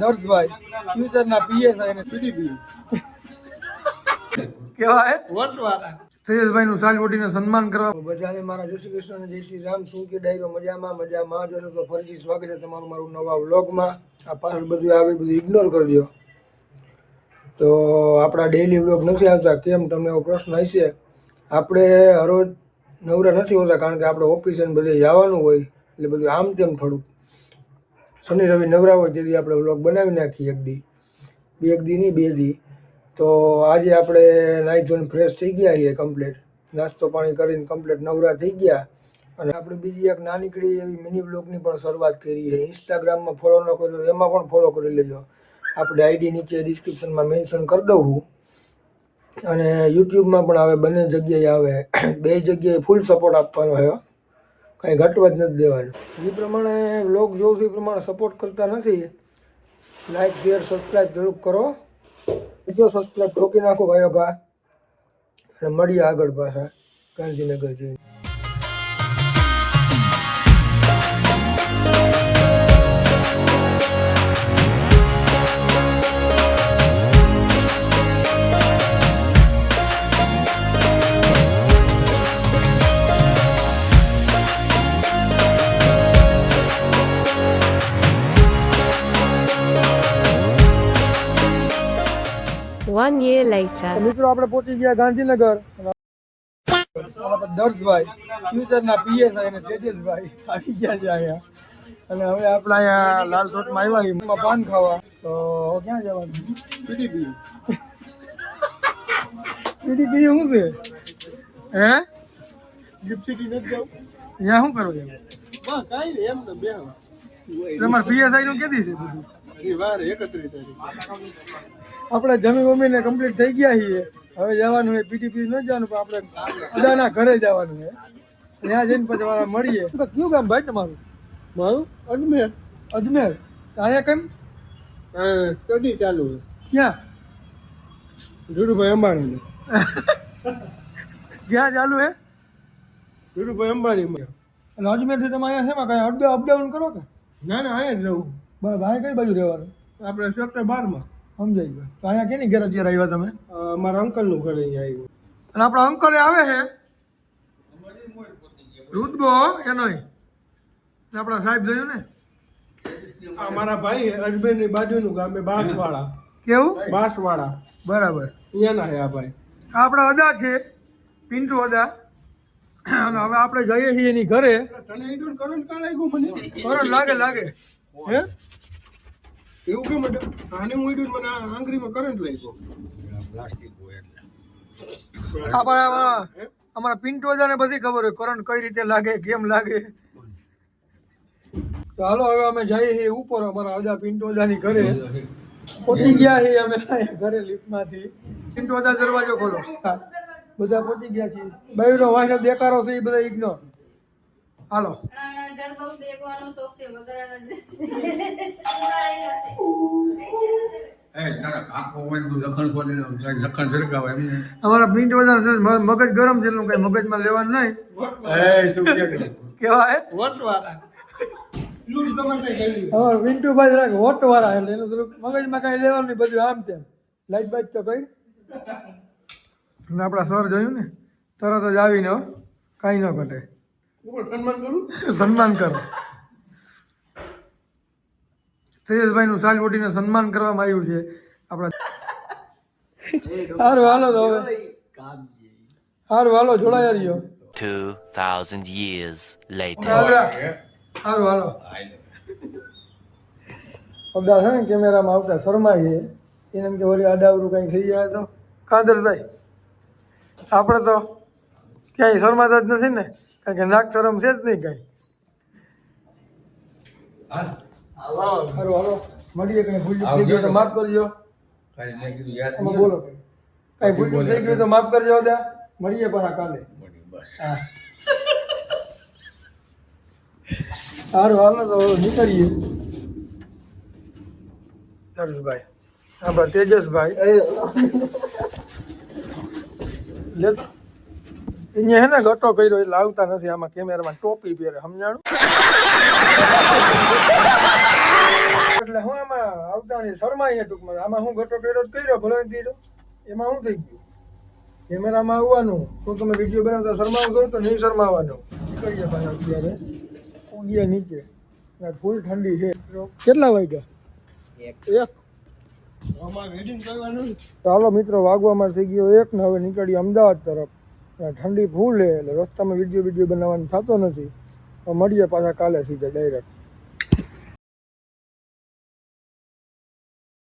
દર્શભાઈ ફ્યુચરના PSI અને PDP કેવા હે વટવાળા તેજસભાઈ નું સાલ વટીને સન્માન કરવા બધાને મારા જય શ્રી કૃષ્ણ અને જય શ્રી રામ. શું કે ડાયરો મજામાં જશો તો ફરીથી સ્વાગત છે તમારું મારું નવા વ્લોગમાં. આ પાછળ બધું આવે બધું ઇગ્નોર કરજો. તો આપણા ડેઈલી વ્લોગ નથી આવતા કેમ તમને એવો પ્રશ્ન હશે. આપણે હરોજ નવરા નથી હોતા કારણ કે આપણે ઓફિસે બધે જવાનું હોય એટલે બધું આમ તેમ થોડુંક શનિ રવિ નવરા હોય તેથી આપણે વ્લોગ બનાવી નાખીએ એક દી નહીં બે દી. તો આજે આપણે નાહી ધોઈને ફ્રેશ થઈ ગયા છીએ કમ્પ્લીટ, નાસ્તો પાણી કરીને કમ્પ્લીટ નવરા થઈ ગયા અને આપણે બીજી એક નાનીકડી એવી મિની વ્લોગની પણ શરૂઆત કરી છે. ઇન્સ્ટાગ્રામમાં ફોલો ન કર્યો એમાં પણ ફોલો કરી લેજો. આપણે આઈડી નીચે ડિસ્ક્રિપ્શનમાં મેન્શન કરી દઉં છું અને યુટ્યુબમાં પણ આવે, બંને જગ્યાએ આવે. બે જગ્યાએ ફૂલ સપોર્ટ આપવાનો છે, કાંઈ ઘટવા જ નથી દેવાનું. જે પ્રમાણે વ્લોગ જોઉં છું એ પ્રમાણે સપોર્ટ કરતા નથી. લાઈક શેર સબસ્ક્રાઈબ જરૂર કરો. બીજો સબસ્ક્રાઈબ ઠોકી નાખો ગયો ઘા અને મળીએ આગળ પાછા ગાંધીનગર જઈને. One year later. મિત્રો આપણે પહોંચી ગયા ગાંધીનગર. દર્શભાઈ ફ્યુચરના પીએસઆઈ અને તેજસભાઈ આવી ગયા છે અહીંયા અને હવે આપણે અહીંયા લાલ ચોકમાં આવ્યા છીએ પાન ખાવા. તો ક્યાં જવાનું? પીડીપી પીડીપી શું છે હે? ગિફ્ટ સિટી નથી જવું? અહીંયા શું કરો છો? કાંઈ નહીં, એમ તો બે તમારે પીએસઆઈ નું કેદી છે બધું? વાર 31 તારીખ. આપણે જમી મમ્મીને કમ્પ્લીટ થઈ ગયા છીએ. હવે જવાનું હોય પીટીપી ન જવાનું પણ આપણે અદાના ઘરે જવાનું છે. ત્યાં જઈને પછી મળીએ. કયું ગામ ભાઈ તમારું? મારું અજમેર. અજમેર અહીંયા કેમ સ્ટડી ચાલુ છે? ક્યાં? ધીરુભાઈ અંબાણી. ક્યાં ચાલુ હે? ધીરુભાઈ અંબાણી. અને અજમેરથી તમે અહીંયા શેમાં કાંઈ અપડાઉન કરો કે? ના અહીંયા જ રહું. બરાબર. અહીંયા કઈ બાજુ રહેવાનું? આપણે સેક્ટર 12 સમજાઈ ગયો. તો અહીંયા કેની ઘરે અત્યારે આવ્યા તમે? મારા અંકલનું ઘરે અહીંયા આવ્યું. અને આપણા અંકલે આવે છે રુદબો એનો આપણા સાહેબ જોયું ને? મારા ભાઈ અજમેરની બાજુનું ગામ બાંસવાડા. કેવું? બાંસવાડા. બરાબર. અહીંયાના છે આ ભાઈ. આપણા અદા છે, પિન્ટુ અદા. અને હવે આપણે જઈએ છીએ એની ઘરે. તને ઈડું કરંટ કાં લાગ્યું મને? કરંટ લાગે હે? એવું કેમ? આને હું ઈડું મને આંગળીમાં કરંટ લાગ્યો. પ્લાસ્ટિક હોય એટલે અમારા પિન્ટુ અદાને બધી ખબર હોય કરંટ કઈ રીતે લાગે, કેમ લાગે. તો હાલો હવે અમે જઈએ છીએ ઉપર અમારા અદા પિન્ટુ અદાની ઘરે. પહોંચી ગયા છીએ અમે ઘરે લિફ્ટમાંથી. પિન્ટુ અદા દરવાજો ખોલો. બધા પહોંચી ગયા છીએ. બૈરો વાંચો દેખાડો છે એ બધા ઇગ્નોર. હાલો અમારા પિન્ટ બધા મગજ ગરમ છે એટલું કઈ મગજમાં લેવાનું નહીં. કેવા હે વટવાળા? પિન્ટુભાઈ જરાક વોટ વાળા એટલે એનું થોડુંક મગજમાં કઈ લેવાનું નહીં, બધું આમ તેમ લાઈટ બાઈટ તો કઈ. આપણા સર જોયું ને તરત જ આવીને કાંઈ ન ઘટે. સન્માન કરો. તેજસભાઈ નું સાલ વટીને સન્માન કરવામાં આવ્યું છે આપણા. સારું હાલો તો હવે સારું હાલો જોડાયા રહ્યો. 2000 years later. સારું હાલો. અબદા છે ને કેમેરામાં આવતા શરમાઈ એને એમ કે વળી આડાવરું કંઈ થઈ જાય તો કાદરભાઈ આપણે તો ક્યાંય શરમાતા જ નથી ને, કારણ કે નાક શરમ છે જ નહીં કાંઈ. સારું હાલો મળીએ. કંઈ ભૂલ થઈ ગયું તો માફ કરજો. બોલો કંઈ ભૂલ થઈ ગયું તો માફ કરજો. ત્યાં મળીએ પાછા કાલે. હા સારું હાલો તો નીકળીએ. હર્ષભાઈ આપણા તેજસભાઈ લેતો અહીંયા હે ને ગટો કર્યો એટલે આવતા નથી. આમાં કેમેરામાં ટોપી પહેરે સમજાણું. એટલે હું આમાં આવતા નહીં શરમાઈએ ટૂંકમાં આમાં હું ગટો કર્યો તો કર્યો ભલે નહીં કર્યો એમાં શું થઈ ગયું કેમેરામાં આવવાનું તો તમે વિડીયો બનાવતા શરમાવો તો નહીં શરમાવાનું નીકળીએ પાછા અત્યારે ઉગીએ નીચે ફૂલ ઠંડી છે કેટલા વાગ્યા એક અમારે વેડિંગ કરવાનું ચાલો મિત્રો વાગવામાં થઈ ગયો 1 ને હવે નીકળીએ અમદાવાદ તરફ ઠંડી ફૂલ છે એટલે રસ્તામાં વિડીયો બનાવવાનો થતો નથી મળીએ પાછા કાલે સીધા ડાયરેક્ટ